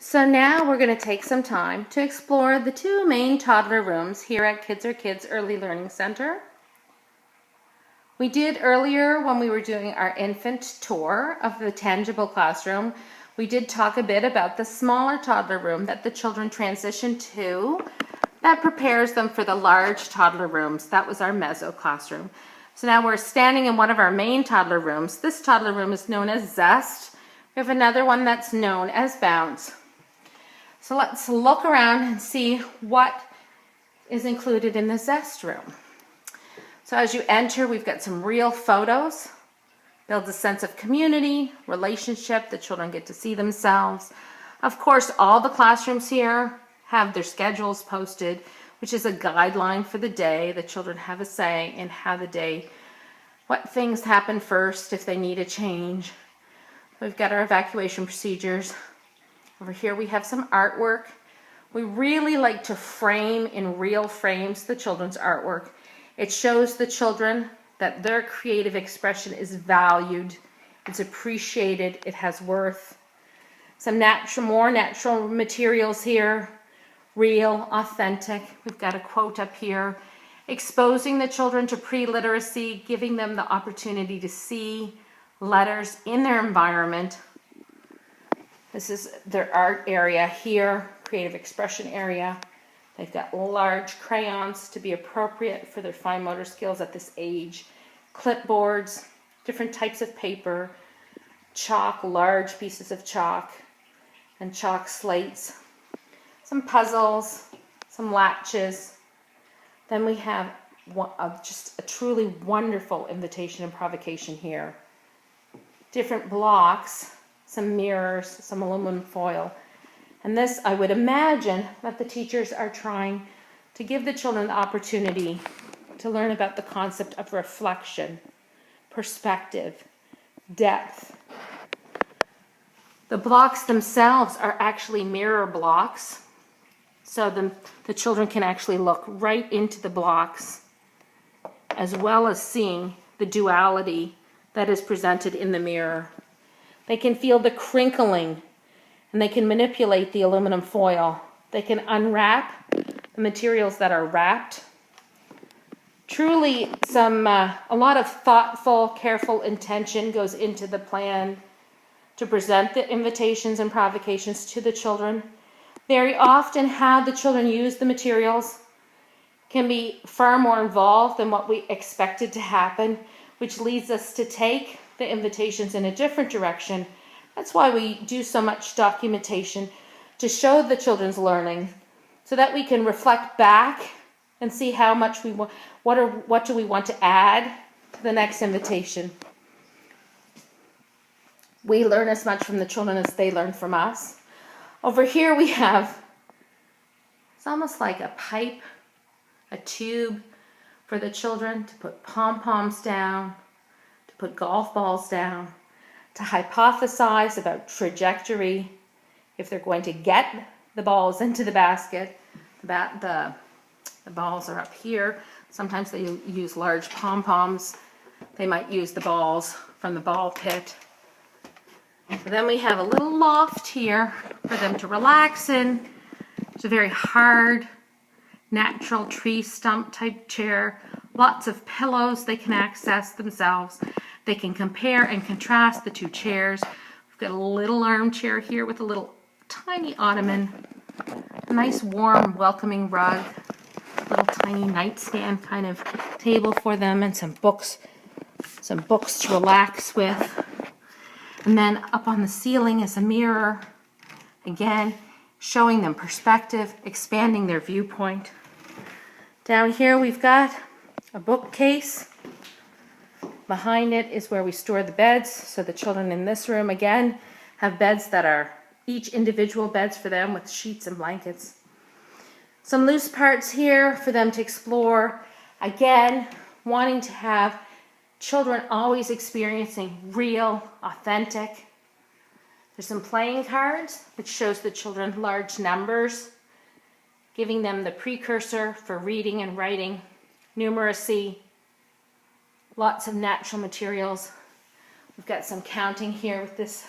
So now we're going to take some time to explore the two main toddler rooms here at Kids Are Kids Early Learning Center. We did earlier when we were doing our infant tour of the tangible classroom, we did talk a bit about the smaller toddler room that the children transition to that prepares them for the large toddler rooms. That was our meso classroom. So now we're standing in one of our main toddler rooms. This toddler room is known as Zest. We have another one that's known as Bounce. So let's look around and see what is included in the Zest room. So as you enter, we've got some real photos. Builds a sense of community, relationship. The children get to see themselves. Of course, all the classrooms here have their schedules posted, which is a guideline for the day. The children have a say in how the day, what things happen first if they need a change. We've got our evacuation procedures. Over here we have some artwork. We really like to frame in real frames the children's artwork. It shows the children that their creative expression is valued, it's appreciated, it has worth. Some more natural materials here, real, authentic. We've got a quote up here, exposing the children to pre-literacy, giving them the opportunity to see letters in their environment. This is their art area here, creative expression area. They've got large crayons to be appropriate for their fine motor skills at this age. Clipboards, different types of paper, chalk, large pieces of chalk, and chalk slates. Some puzzles, some latches. Then we have just a truly wonderful invitation and provocation here. Different blocks, some mirrors, some aluminum foil. And this, I would imagine that the teachers are trying to give the children the opportunity to learn about the concept of reflection, perspective, depth. The blocks themselves are actually mirror blocks, so the children can actually look right into the blocks, as well as seeing the duality that is presented in the mirror. They can feel the crinkling, and they can manipulate the aluminum foil. They can unwrap the materials that are wrapped. Truly, a lot of thoughtful, careful intention goes into the plan to present the invitations and provocations to the children. Very often, how the children use the materials can be far more involved than what we expected to happen, which leads us to take the invitations in a different direction. That's why we do so much documentation, to show the children's learning, so that we can reflect back and see how much we want, what do we want to add to the next invitation. We learn as much from the children as they learn from us. Over here we have, it's almost like a pipe, a tube for the children to put pom-poms down, to put golf balls down, to hypothesize about trajectory, if they're going to get the balls into the basket. The balls are up here. Sometimes they use large pom-poms. They might use the balls from the ball pit. So then we have a little loft here for them to relax in. It's a very hard, natural tree stump type chair. Lots of pillows they can access themselves. They can compare and contrast the two chairs. We've got a little armchair here with a little tiny ottoman. A nice warm welcoming rug. A little tiny nightstand kind of table for them, and some books to relax with. And then up on the ceiling is a mirror, again showing them perspective, expanding their viewpoint. Down here we've got a bookcase. Behind it is where we store the beds, so the children in this room again have beds that are each individual beds for them with sheets and blankets. Some loose parts here for them to explore. Again, wanting to have children always experiencing real, authentic. There's some playing cards, which shows the children large numbers, giving them the precursor for reading and writing, numeracy, lots of natural materials. We've got some counting here with this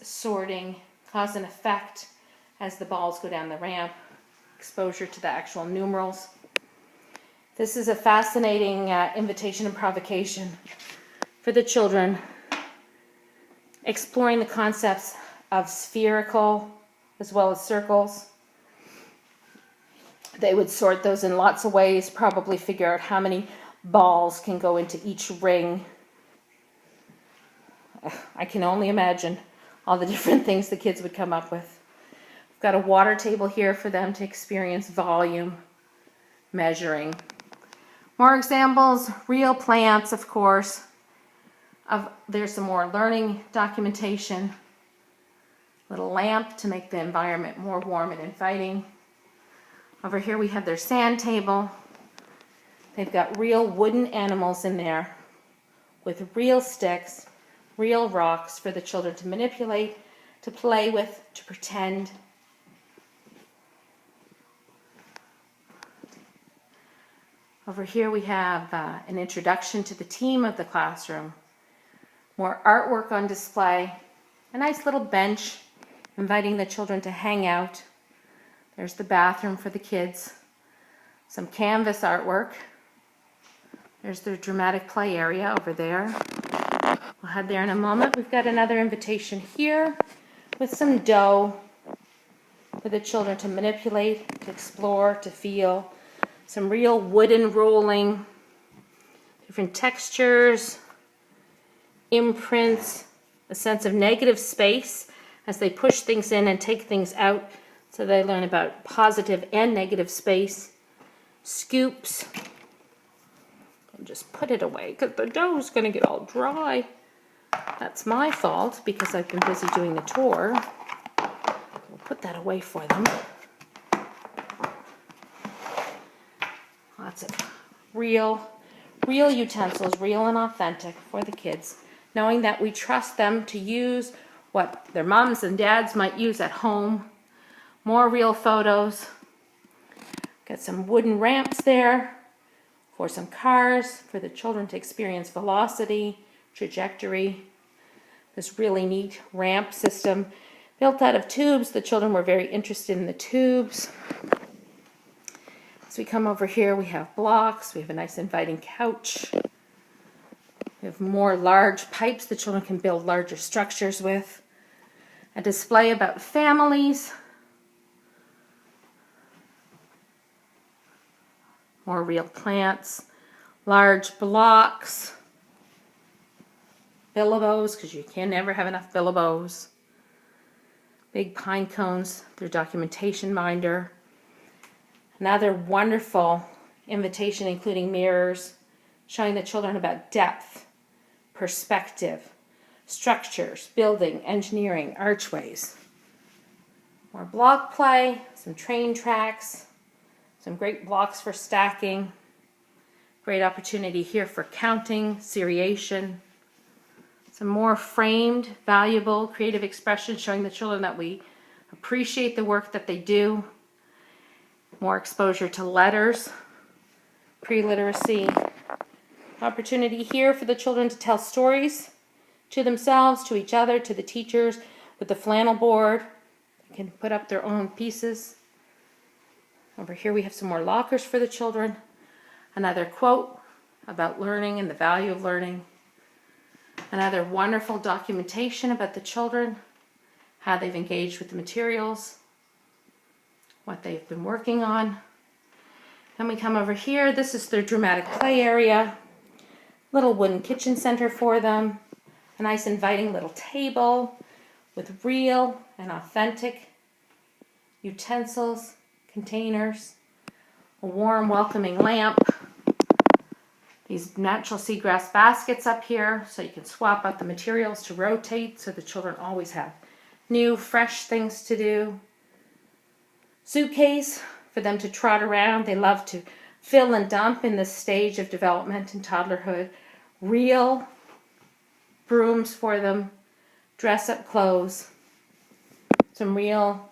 sorting cause and effect as the balls go down the ramp, exposure to the actual numerals. This is a fascinating invitation and provocation for the children, exploring the concepts of spherical as well as circles. They would sort those in lots of ways, probably figure out how many balls can go into each ring. I can only imagine all the different things the kids would come up with. We've got a water table here for them to experience volume measuring. More examples, real plants, of course. There's some more learning documentation. Little lamp to make the environment more warm and inviting. Over here we have their sand table. They've got real wooden animals in there with real sticks, real rocks for the children to manipulate, to play with, to pretend. Over here we have an introduction to the team of the classroom. More artwork on display. A nice little bench inviting the children to hang out. There's the bathroom for the kids. Some canvas artwork. There's their dramatic play area over there. We'll head there in a moment. We've got another invitation here with some dough for the children to manipulate, to explore, to feel. Some real wooden rolling, different textures, imprints, a sense of negative space as they push things in and take things out. So they learn about positive and negative space. Scoops. And just put it away because the dough is going to get all dry. That's my fault because I've been busy doing the tour. We'll put that away for them. Lots of real utensils, real and authentic for the kids, knowing that we trust them to use what their moms and dads might use at home. More real photos. Got some wooden ramps there for some cars, for the children to experience velocity, trajectory. This really neat ramp system built out of tubes. The children were very interested in the tubes. As we come over here, we have blocks. We have a nice inviting couch. We have more large pipes the children can build larger structures with. A display about families. More real plants. Large blocks. Billabos, because you can never have enough billabos. Big pine cones, their documentation binder. Another wonderful invitation including mirrors, showing the children about depth, perspective, structures, building, engineering, archways. More block play, some train tracks, some great blocks for stacking. Great opportunity here for counting, seriation. Some more framed, valuable, creative expression showing the children that we appreciate the work that they do. More exposure to letters, pre-literacy. Opportunity here for the children to tell stories to themselves, to each other, to the teachers with the flannel board. They can put up their own pieces. Over here we have some more lockers for the children. Another quote about learning and the value of learning. Another wonderful documentation about the children, how they've engaged with the materials, what they've been working on. Then we come over here. This is their dramatic play area. Little wooden kitchen center for them. A nice inviting little table with real and authentic utensils, containers, a warm, welcoming lamp. These natural seagrass baskets up here so you can swap out the materials to rotate so the children always have new, fresh things to do. Suitcase for them to trot around. They love to fill and dump in this stage of development in toddlerhood. Real brooms for them. Dress-up clothes. Some real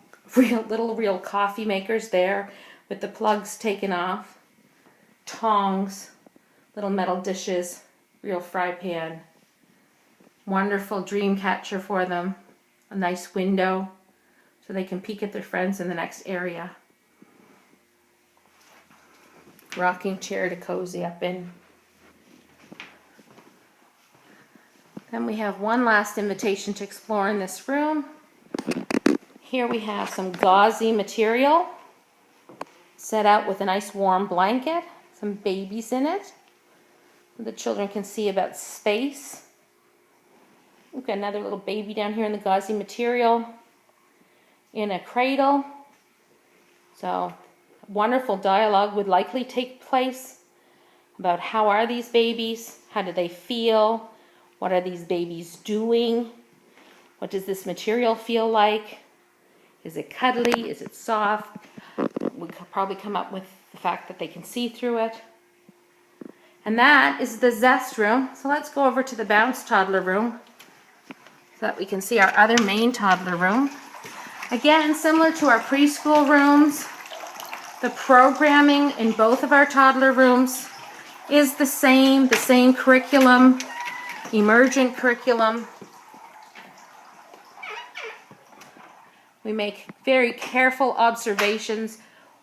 coffee makers there with the plugs taken off. Tongs. Little metal dishes. Real fry pan. Wonderful dream catcher for them. A nice window. so they can peek at their friends in the next area. Rocking chair to cozy up in. Then we have one last invitation to explore in this room. Here we have some gauzy material set out with a nice warm blanket, some babies in it. The children can see about space. We've got another little baby down here in the gauzy material in a cradle. So wonderful dialogue would likely take place about how are these babies, how do they feel, what are these babies doing, what does this material feel like, is it cuddly, is it soft. We could probably come up with the fact that they can see through it. And that is the Zest room. So let's go over to the Bounce toddler room so that we can see our other main toddler room. Again, similar to our preschool rooms, the programming in both of our toddler rooms is the same curriculum, emergent curriculum. We make very careful observations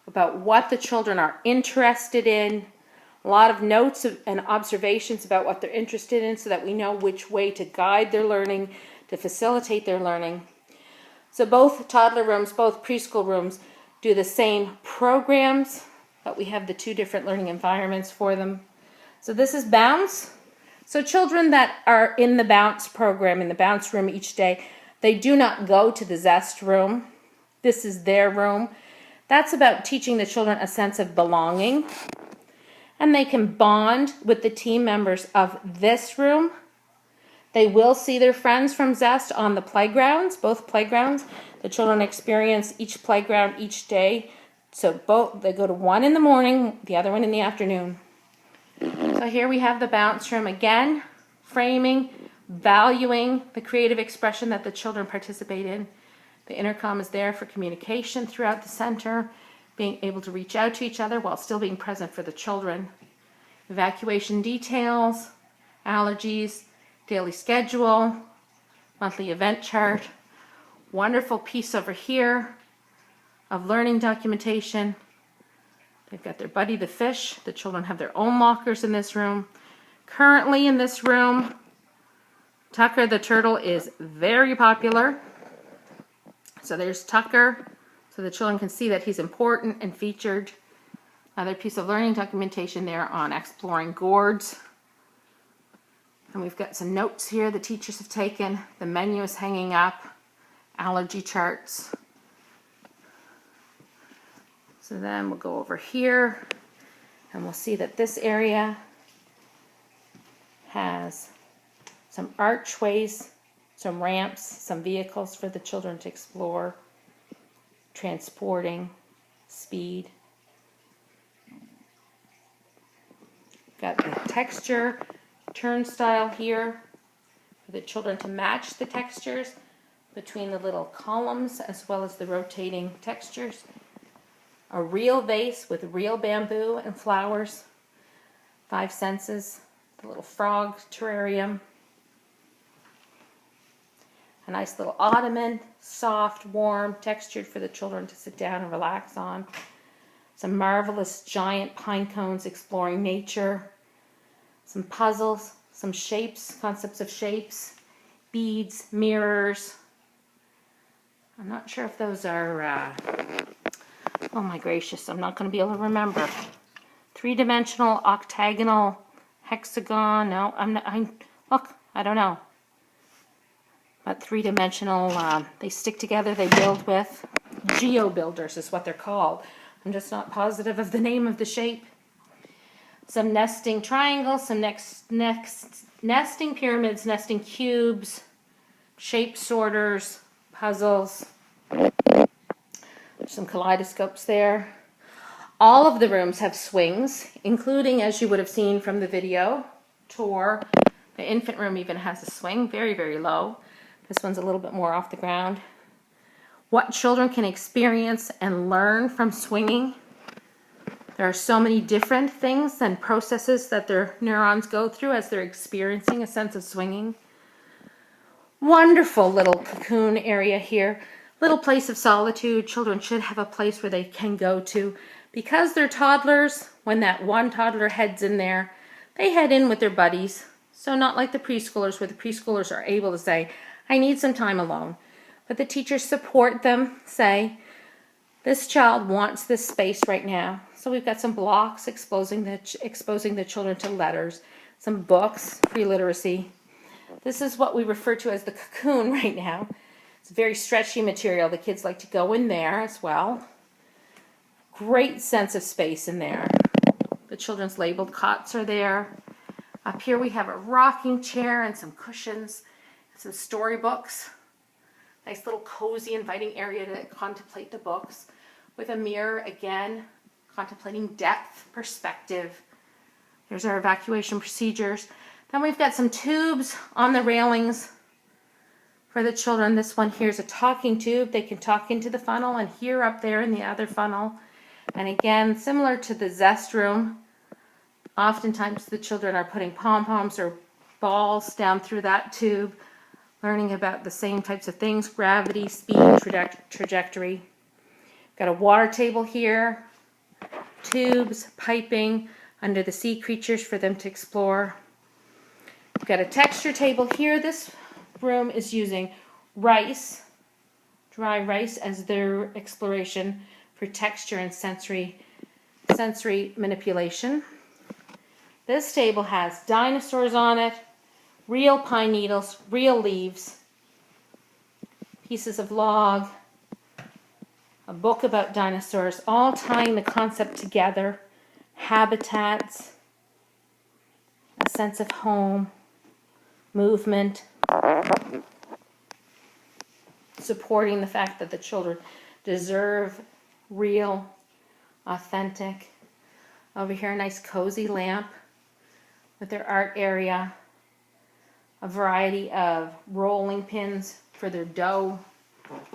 about what the children are interested in, a lot of notes and observations about what they're interested in so that we know which way to guide their learning, to facilitate their learning. So both toddler rooms, both preschool rooms do the same programs, but we have the two different learning environments for them. So this is Bounce. So children that are in the Bounce program, in the Bounce room each day, they do not go to the Zest room. This is their room. That's about teaching the children a sense of belonging. And they can bond with the team members of this room. They will see their friends from Zest on the playgrounds, both playgrounds. The children experience each playground each day. So they go to one in the morning, the other one in the afternoon. So here we have the Bounce room again, framing, valuing the creative expression that the children participate in. The intercom is there for communication throughout the center, being able to reach out to each other while still being present for the children. Evacuation details, allergies, daily schedule, monthly event chart. Wonderful piece over here of learning documentation. They've got their Buddy the fish. The children have their own lockers in this room. Currently in this room, Tucker the turtle is very popular. So there's Tucker, so the children can see that he's important and featured. Another piece of learning documentation there on exploring gourds. And we've got some notes here the teachers have taken. The menu is hanging up. Allergy charts. So then we'll go over here and we'll see that this area has some archways, some ramps, some vehicles for the children to explore, transporting, speed. Got the texture turnstile here for the children to match the textures between the little columns as well as the rotating textures. A real vase with real bamboo and flowers. 5 senses. The little frog terrarium. A nice little ottoman, soft, warm, textured for the children to sit down and relax on. Some marvelous giant pine cones exploring nature. Some puzzles, some shapes, concepts of shapes, beads, mirrors. I'm not sure if those are, oh my gracious, I'm not going to be able to remember. 3-dimensional, octagonal, hexagon, no, look, I don't know. But 3-dimensional, they stick together, they build with. Geo-builders is what they're called. I'm just not positive of the name of the shape. Some nesting triangles, some nesting pyramids, nesting cubes, shape sorters, puzzles. There's some kaleidoscopes there. All of the rooms have swings, including, as you would have seen from the video tour, the infant room even has a swing, very, very low. This one's a little bit more off the ground. What children can experience and learn from swinging. There are so many different things and processes that their neurons go through as they're experiencing a sense of swinging. Wonderful little cocoon area here. little place of solitude. Children should have a place where they can go to. Because they're toddlers, when that one toddler heads in there, they head in with their buddies. So not like the preschoolers, where the preschoolers are able to say, I need some time alone. But the teachers support them, say, this child wants this space right now. So we've got some blocks exposing the children to letters, some books, pre-literacy. This is what we refer to as the cocoon right now. It's a very stretchy material. The kids like to go in there as well. Great sense of space in there. The children's labeled cots are there. Up here we have a rocking chair and some cushions, some storybooks. Nice little cozy, inviting area to contemplate the books. With a mirror, again, contemplating depth, perspective. Here's our evacuation procedures. Then we've got some tubes on the railings for the children. This one here is a talking tube. They can talk into the funnel and hear up there in the other funnel. And again, similar to the Zest room, oftentimes the children are putting pom-poms or balls down through that tube, learning about the same types of things, gravity, speed, trajectory. Got a water table here, tubes, piping, under the sea creatures for them to explore. We've got a texture table here. This room is using rice, dry rice, as their exploration for texture and sensory manipulation. This table has dinosaurs on it, real pine needles, real leaves, pieces of log, a book about dinosaurs, all tying the concept together, habitats, a sense of home, movement, supporting the fact that the children deserve real, authentic. Over here, a nice cozy lamp with their art area, a variety of rolling pins for their dough,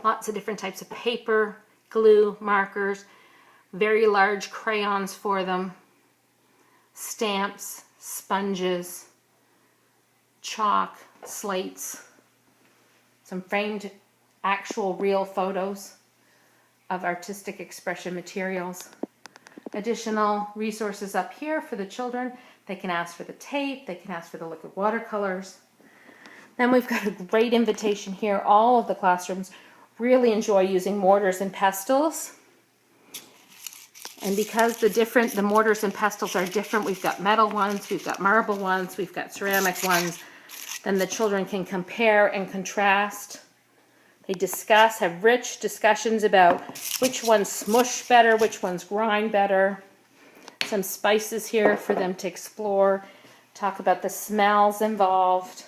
lots of different types of paper, glue, markers, very large crayons for them, stamps, sponges, chalk, slates, some framed actual real photos of artistic expression materials. Additional resources up here for the children. They can ask for the tape, they can ask for the liquid watercolors. Then we've got a great invitation here. All of the classrooms really enjoy using mortars and pestles. And because the mortars and pestles are different, we've got metal ones, we've got marble ones, we've got ceramic ones, then the children can compare and contrast. They discuss, have rich discussions about which ones smush better, which ones grind better. Some spices here for them to explore, talk about the smells involved.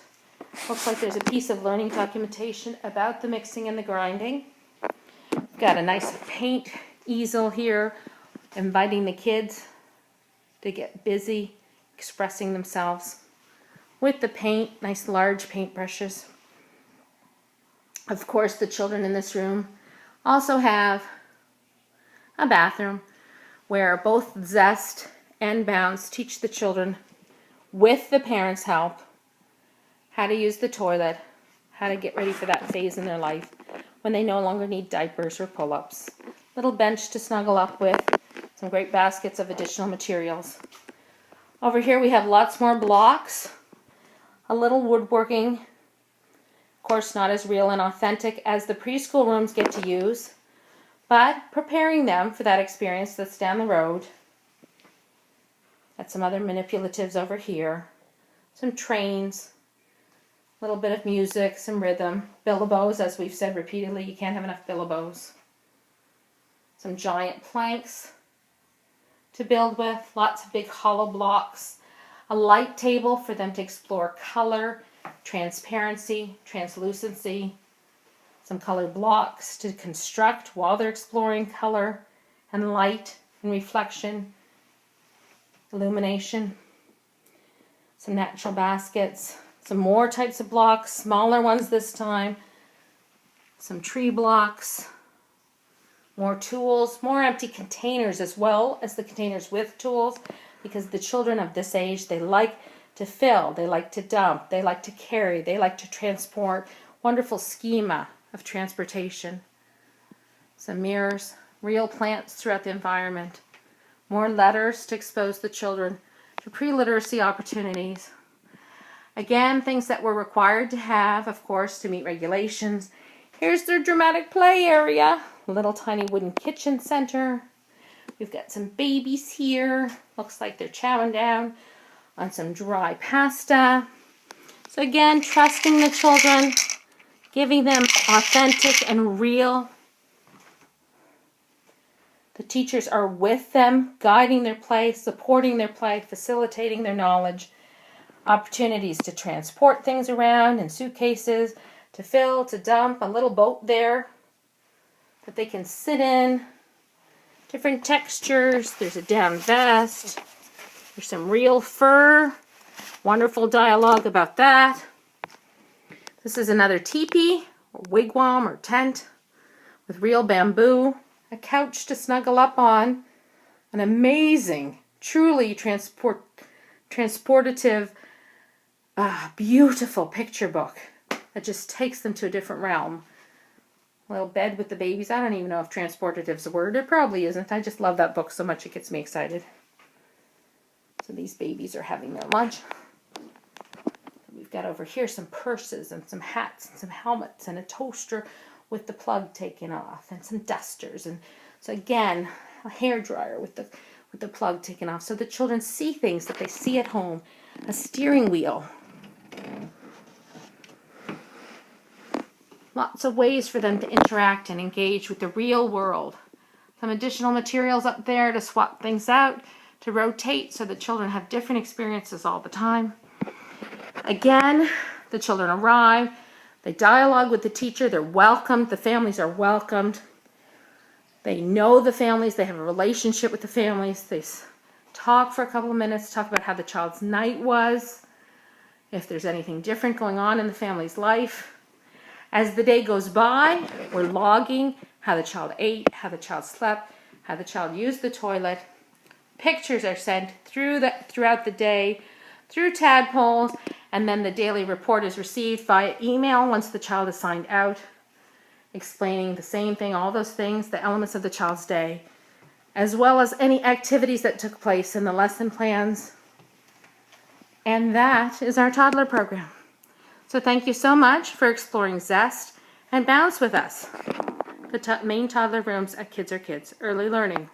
Looks like there's a piece of learning documentation about the mixing and the grinding. We've got a nice paint easel here, inviting the kids to get busy expressing themselves with the paint, nice large paint brushes. Of course, the children in this room also have a bathroom where both Zest and Bounce teach the children, with the parents' help, how to use the toilet, how to get ready for that phase in their life when they no longer need diapers or pull-ups. Little bench to snuggle up with, some great baskets of additional materials. Over here we have lots more blocks, a little woodworking, of course not as real and authentic as the preschool rooms get to use, but preparing them for that experience that's down the road. Got some other manipulatives over here, some trains, a little bit of music, some rhythm, billabos, as we've said repeatedly, you can't have enough billabos. Some giant planks to build with, lots of big hollow blocks, a light table for them to explore color, transparency, translucency, some colored blocks to construct while they're exploring color and light and reflection, illumination, some natural baskets, some more types of blocks, smaller ones this time, some tree blocks, more tools, more empty containers as well as the containers with tools, because the children of this age, they like to fill, they like to dump, they like to carry, they like to transport. Wonderful schema of transportation. some mirrors, real plants throughout the environment, more letters to expose the children to pre-literacy opportunities. Again, things that we're required to have, of course, to meet regulations. Here's their dramatic play area, a little tiny wooden kitchen center. We've got some babies here. Looks like they're chowing down on some dry pasta. So again, trusting the children, giving them authentic and real. The teachers are with them, guiding their play, supporting their play, facilitating their knowledge. Opportunities to transport things around in suitcases, to fill, to dump, a little boat there that they can sit in. Different textures. There's a down vest. There's some real fur. Wonderful dialogue about that. This is another teepee, or wigwam, or tent with real bamboo. A couch to snuggle up on. An amazing, truly transportative, beautiful picture book that just takes them to a different realm. A little bed with the babies. I don't even know if transportative's a word. It probably isn't. I just love that book so much it gets me excited. So these babies are having their lunch. We've got over here some purses and some hats and some helmets and a toaster with the plug taken off and some dusters. And so again, a hairdryer with the plug taken off. So the children see things that they see at home. A steering wheel. Lots of ways for them to interact and engage with the real world. Some additional materials up there to swap things out, to rotate so the children have different experiences all the time. Again, the children arrive. They dialogue with the teacher. They're welcomed. The families are welcomed. They know the families. They have a relationship with the families. They talk for a couple of minutes, talk about how the child's night was, if there's anything different going on in the family's life. As the day goes by, we're logging how the child ate, how the child slept, how the child used the toilet. Pictures are sent throughout the day through tadpoles, and then the daily report is received via email once the child is signed out, explaining the same thing, all those things, the elements of the child's day, as well as any activities that took place in the lesson plans. And that is our toddler program. So thank you so much for exploring Zest and Bounce with us, the main toddler rooms at Kids Are Kids Early Learning.